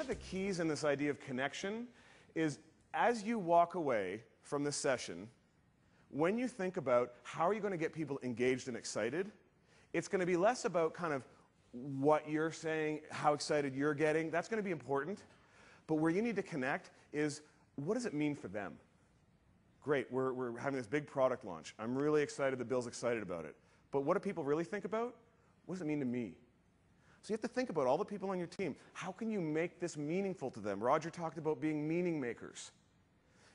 of the keys in this idea of connection is as you walk away from this session, when you think about how are you going to get people engaged and excited, it's going to be less about kind of what you're saying, how excited you're getting. That's going to be important. But where you need to connect is what does it mean for them? Great, we're having this big product launch. I'm really excited that Bill's excited about it. But what do people really think about? What does it mean to me? So you have to think about all the people on your team. How can you make this meaningful to them? Roger talked about being meaning makers.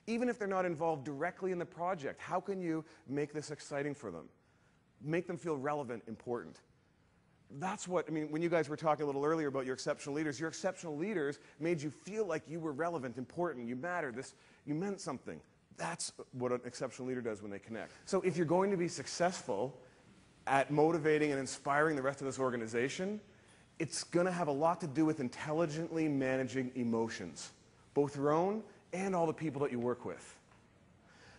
Even if they're not involved directly in the project, how can you make this exciting for them? Make them feel relevant, important. That's what, I mean, when you guys were talking a little earlier about your exceptional leaders made you feel like you were relevant, important, you mattered, you meant something. That's what an exceptional leader does when they connect. So if you're going to be successful at motivating and inspiring the rest of this organization, it's going to have a lot to do with intelligently managing emotions, both your own and all the people that you work with.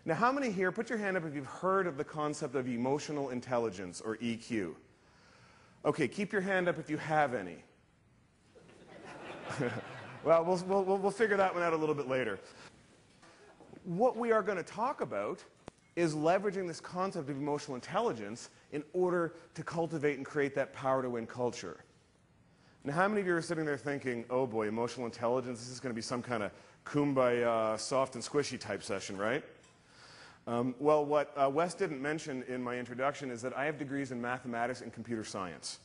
Now, how many here, put your hand up if you've heard of the concept of emotional intelligence, or EQ. Okay, keep your hand up if you have any. Well, we'll figure that one out a little bit later. What we are going to talk about is leveraging this concept of emotional intelligence in order to cultivate and create that power to win culture. Now, how many of you are sitting there thinking, oh boy, emotional intelligence, this is going to be some kind of kumbaya, soft and squishy type session, right? Well, what Wes didn't mention in my introduction is that I have degrees in mathematics and computer science.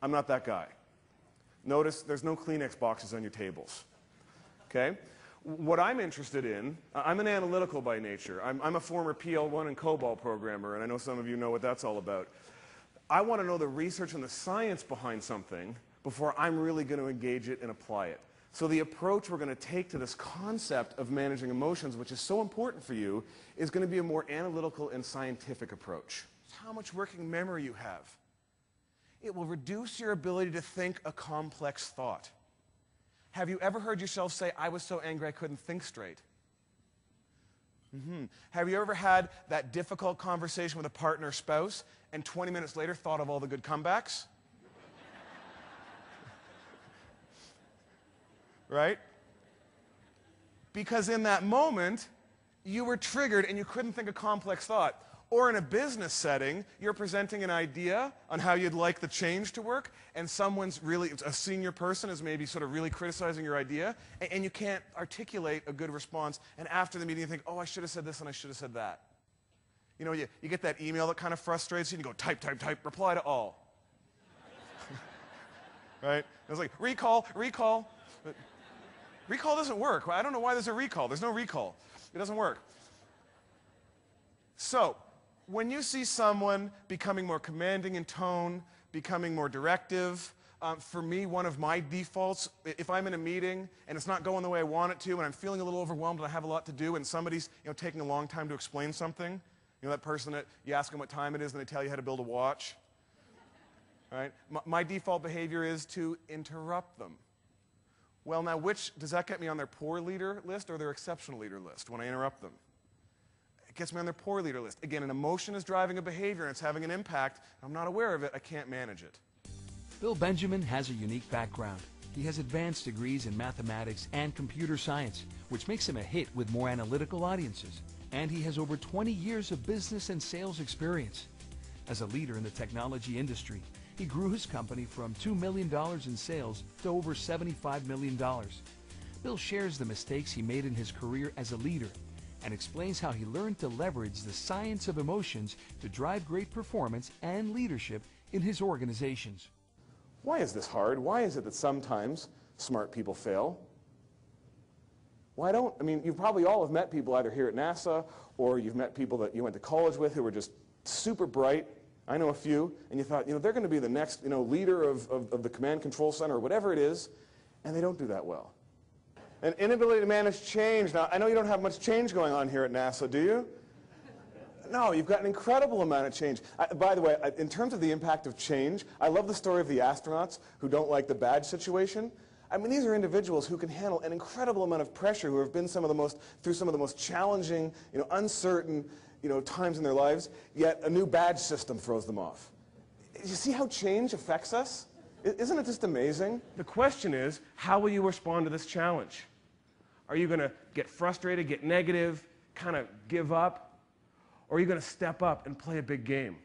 I'm not that guy. Notice there's no Kleenex boxes on your tables. Okay? What I'm interested in, I'm an analytical by nature. I'm a former PL1 and COBOL programmer, and I know some of you know what that's all about. I want to know the research and the science behind something before I'm really going to engage it and apply it. So the approach we're going to take to this concept of managing emotions, which is so important for you, is going to be a more analytical and scientific approach. It's how much working memory you have. It will reduce your ability to think a complex thought. Have you ever heard yourself say, I was so angry I couldn't think straight? Have you ever had that difficult conversation with a partner or spouse and 20 minutes later thought of all the good comebacks? Right? Because in that moment, you were triggered and you couldn't think a complex thought. Or in a business setting, you're presenting an idea on how you'd like the change to work, and someone's really, a senior person is maybe sort of really criticizing your idea, and you can't articulate a good response, and after the meeting you think, oh, I should have said this and I should have said that. You know, you get that email that kind of frustrates you, and you go, type, type, type, reply to all. Right? It's like, recall, recall. Recall doesn't work. I don't know why there's a recall. There's no recall. It doesn't work. So, when you see someone becoming more commanding in tone, becoming more directive, for me, one of my defaults, if I'm in a meeting and it's not going the way I want it to, and I'm feeling a little overwhelmed and I have a lot to do, and somebody's taking a long time to explain something, that person that you ask them what time it is and they tell you how to build a watch, right? My default behavior is to interrupt them. Well, now, does that get me on their poor leader list or their exceptional leader list when I interrupt them? It gets me on their poor leader list. Again, an emotion is driving a behavior and it's having an impact. I'm not aware of it. I can't manage it. Bill Benjamin has a unique background. He has advanced degrees in mathematics and computer science, which makes him a hit with more analytical audiences. And he has over 20 years of business and sales experience. As a leader in the technology industry, he grew his company from $2 million in sales to over $75 million. Bill shares the mistakes he made in his career as a leader and explains how he learned to leverage the science of emotions to drive great performance and leadership in his organizations. Why is this hard? Why is it that sometimes smart people fail? You probably all have met people either here at NASA or you've met people that you went to college with who were just super bright. I know a few, and you thought, they're going to be the next, leader of the command control center or whatever it is, and they don't do that well. An inability to manage change. Now, I know you don't have much change going on here at NASA, do you? No, you've got an incredible amount of change. By the way, in terms of the impact of change, I love the story of the astronauts who don't like the badge situation. I mean, these are individuals who can handle an incredible amount of pressure, who have been through some of the most challenging, uncertain, times in their lives, yet a new badge system throws them off. You see how change affects us? Isn't it just amazing? The question is, how will you respond to this challenge? Are you going to get frustrated, get negative, kind of give up? Or are you going to step up and play a big game?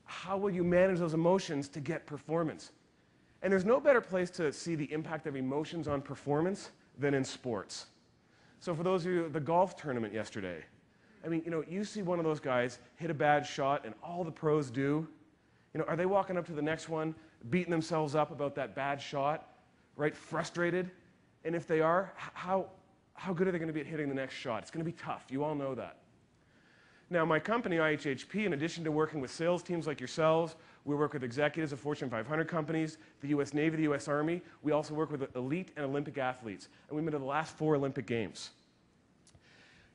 How will you manage those emotions to get performance? And there's no better place to see the impact of emotions on performance than in sports. So for those of you, the golf tournament yesterday, I mean, you see one of those guys hit a bad shot, and all the pros do. Are they walking up to the next one, beating themselves up about that bad shot, right? Frustrated? And if they are, how good are they going to be at hitting the next shot? It's going to be tough. You all know that. Now, my company, IHHP, in addition to working with sales teams like yourselves, we work with executives of Fortune 500 companies, the U.S. Navy, the U.S. Army. We also work with elite and Olympic athletes. And we've been to the last 4 Olympic Games.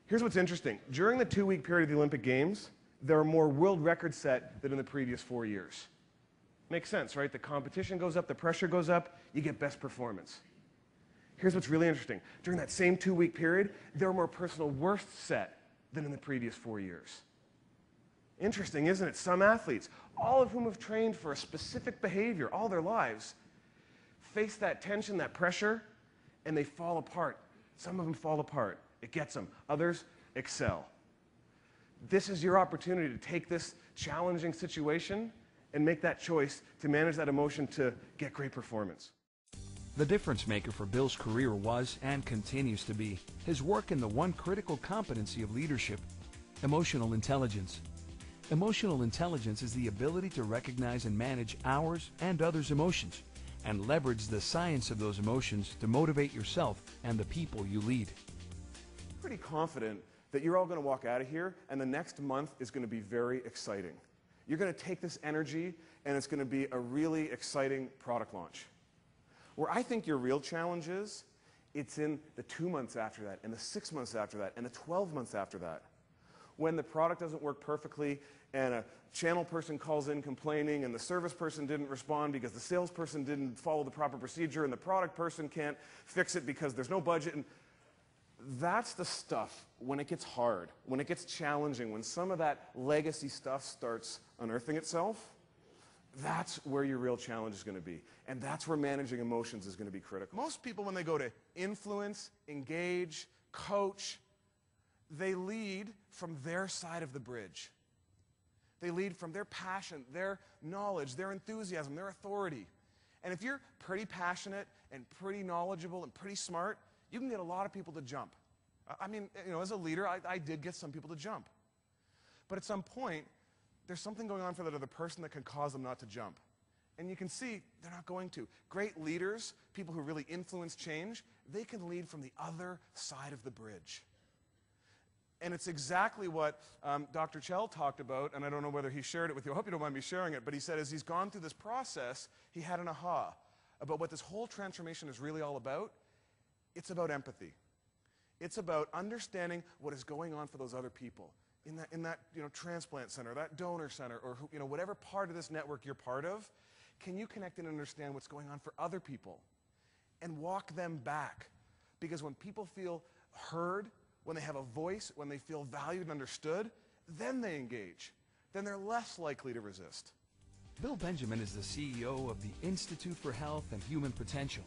Here's what's interesting. During the 2-week period of the Olympic Games, there are more world records set than in the previous 4 years. Makes sense, right? The competition goes up, the pressure goes up, you get best performance. Here's what's really interesting. During that same 2-week period, there are more personal worsts set than in the previous 4 years. Interesting, isn't it? Some athletes, all of whom have trained for a specific behavior all their lives, face that tension, that pressure, and they fall apart. Some of them fall apart. It gets them. Others excel. This is your opportunity to take this challenging situation and make that choice to manage that emotion to get great performance. The difference maker for Bill's career was, and continues to be, his work in the one critical competency of leadership: emotional intelligence. Emotional intelligence is the ability to recognize and manage ours and others' emotions, and leverage the science of those emotions to motivate yourself and the people you lead. Pretty confident that you're all going to walk out of here and the next month is going to be very exciting. You're going to take this energy and it's going to be a really exciting product launch. Where I think your real challenge is, it's in the 2 months after that, and the 6 months after that, and the 12 months after that. When the product doesn't work perfectly, and a channel person calls in complaining, and the service person didn't respond because the salesperson didn't follow the proper procedure, and the product person can't fix it because there's no budget. And that's the stuff, when it gets hard, when it gets challenging, when some of that legacy stuff starts unearthing itself, that's where your real challenge is going to be. And that's where managing emotions is going to be critical. Most people, when they go to influence, engage, coach, they lead from their side of the bridge. They lead from their passion, their knowledge, their enthusiasm, their authority. And if you're pretty passionate and pretty knowledgeable and pretty smart, you can get a lot of people to jump. I mean, as a leader, I did get some people to jump. But at some point, there's something going on for that other person that can cause them not to jump. And you can see they're not going to. Great leaders, people who really influence change, they can lead from the other side of the bridge. And it's exactly what Dr. Chell talked about, and I don't know whether he shared it with you. I hope you don't mind me sharing it, but he said as he's gone through this process, he had an aha about what this whole transformation is really all about. It's about empathy. It's about understanding what is going on for those other people in that transplant center, that donor center, or whatever part of this network you're part of. Can you connect and understand what's going on for other people and walk them back? Because when people feel heard, when they have a voice, when they feel valued and understood, then they engage. Then they're less likely to resist. Bill Benjamin is the CEO of the Institute for Health and Human Potential,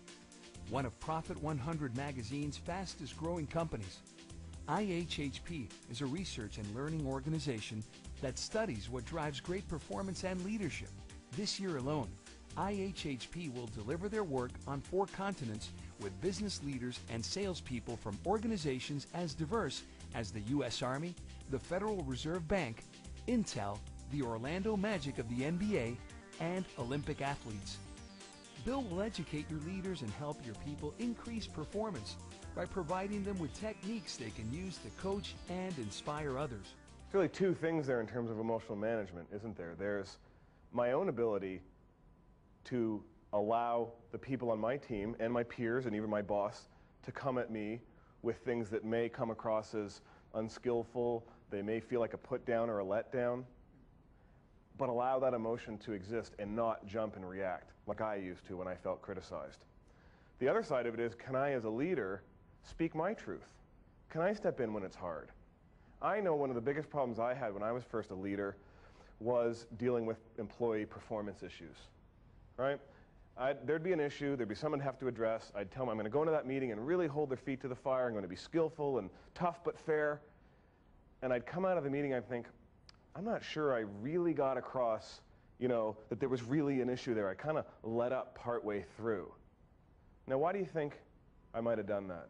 one of Profit 100 magazine's fastest growing companies. IHHP is a research and learning organization that studies what drives great performance and leadership. This year alone, IHHP will deliver their work on 4 continents with business leaders and salespeople from organizations as diverse as the U.S. Army, the Federal Reserve Bank, Intel, the Orlando Magic of the NBA, and Olympic athletes. Bill will educate your leaders and help your people increase performance by providing them with techniques they can use to coach and inspire others. There's really 2 things there in terms of emotional management, isn't there? There's my own ability to allow the people on my team and my peers and even my boss to come at me with things that may come across as unskillful, they may feel like a put down or a letdown, but allow that emotion to exist and not jump and react like I used to when I felt criticized. The other side of it is, can I as a leader speak my truth? Can I step in when it's hard? I know one of the biggest problems I had when I was first a leader was dealing with employee performance issues, right? There'd be an issue, there'd be someone to have to address. I'd tell them I'm going to go into that meeting and really hold their feet to the fire. I'm going to be skillful and tough but fair. And I'd come out of the meeting, I'd think, I'm not sure I really got across, that there was really an issue there. I kind of let up partway through. Now, why do you think I might have done that?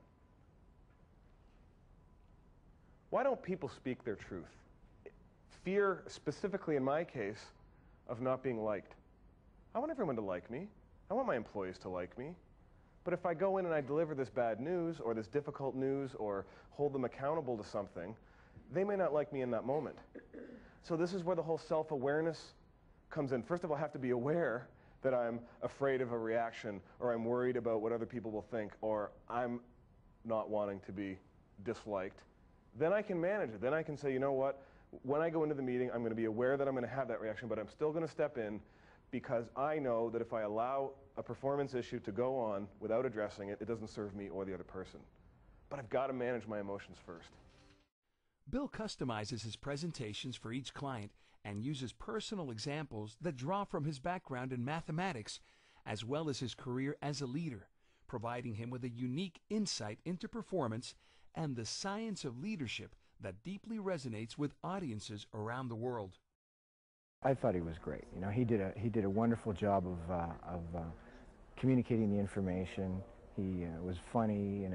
Why don't people speak their truth? Fear, specifically in my case, of not being liked. I want everyone to like me. I want my employees to like me. But if I go in and I deliver this bad news or this difficult news or hold them accountable to something, they may not like me in that moment. So this is where the whole self-awareness comes in. First of all, I have to be aware that I'm afraid of a reaction, or I'm worried about what other people will think, or I'm not wanting to be disliked. Then I can manage it. Then I can say, you know what? When I go into the meeting, I'm going to be aware that I'm going to have that reaction, but I'm still going to step in because I know that if I allow a performance issue to go on without addressing it, it doesn't serve me or the other person. But I've got to manage my emotions first. Bill customizes his presentations for each client and uses personal examples that draw from his background in mathematics as well as his career as a leader, providing him with a unique insight into performance and the science of leadership that deeply resonates with audiences around the world. I thought he was great. He did a wonderful job of communicating the information. He was funny.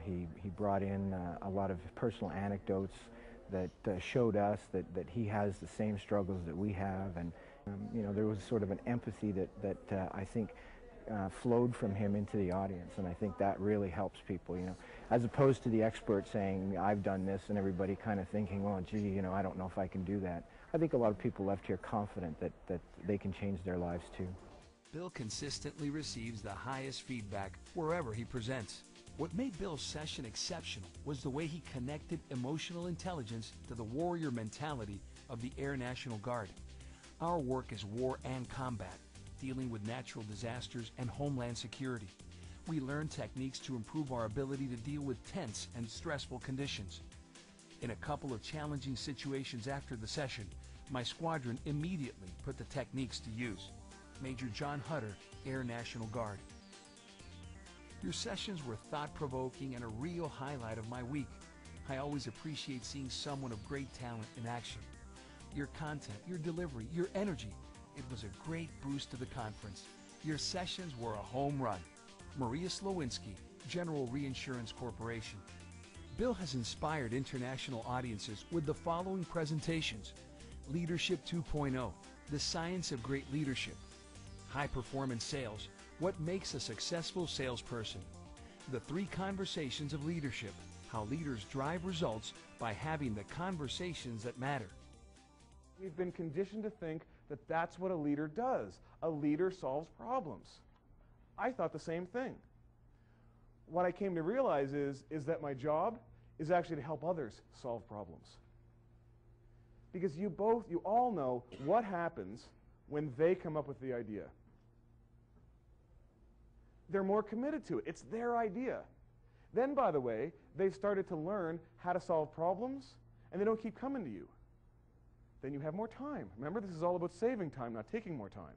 He brought in a lot of personal anecdotes that showed us that he has the same struggles that we have, and there was sort of an empathy that I think flowed from him into the audience, and I think that really helps people, as opposed to the expert saying, I've done this, and everybody kind of thinking, oh, gee, I don't know if I can do that. I think a lot of people left here confident that they can change their lives too. Bill consistently receives the highest feedback wherever he presents. What made Bill's session exceptional was the way he connected emotional intelligence to the warrior mentality of the Air National Guard. Our work is war and combat, dealing with natural disasters and homeland security. We learn techniques to improve our ability to deal with tense and stressful conditions. In a couple of challenging situations after the session, my squadron immediately put the techniques to use. Major John Hutter, Air National Guard. Your sessions were thought-provoking and a real highlight of my week. I always appreciate seeing someone of great talent in action. Your content, your delivery, your energy, it was a great boost to the conference. Your sessions were a home run. Maria Slowinski, General Reinsurance Corporation. Bill has inspired international audiences with the following presentations: Leadership 2.0, The Science of Great Leadership; High Performance Sales, What Makes a Successful Salesperson; The 3 Conversations of Leadership, How Leaders Drive Results by Having the Conversations that Matter. We've been conditioned to think that that's what a leader does. A leader solves problems. I thought the same thing. What I came to realize is that my job is actually to help others solve problems. Because you all know what happens when they come up with the idea. They're more committed to it. It's their idea. Then, by the way, they've started to learn how to solve problems, and they don't keep coming to you. Then you have more time. Remember, this is all about saving time, not taking more time.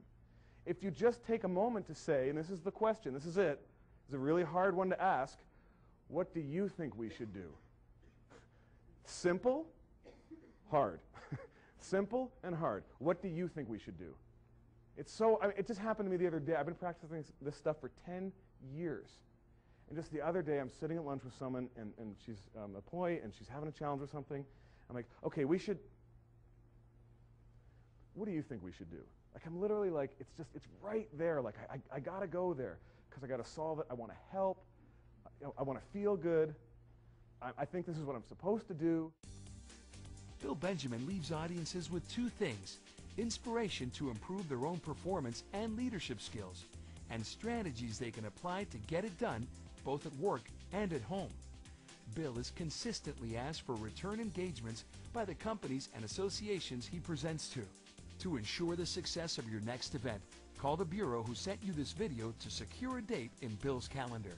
If you just take a moment to say, and this is the question, this is it, it's a really hard one to ask, what do you think we should do? Simple, hard. Simple and hard. What do you think we should do? It just happened to me the other day. I've been practicing this stuff for 10 years. And just the other day, I'm sitting at lunch with someone, and she's an employee, and she's having a challenge with something. I'm like, okay, what do you think we should do? Like, I'm literally like, it's right there. Like, I got to go there because I got to solve it. I want to help. I want to feel good. I think this is what I'm supposed to do. Bill Benjamin leaves audiences with 2 things: inspiration to improve their own performance and leadership skills, and strategies they can apply to get it done both at work and at home. Bill is consistently asked for return engagements by the companies and associations he presents to. To ensure the success of your next event, call the Bureau who sent you this video to secure a date in Bill's calendar.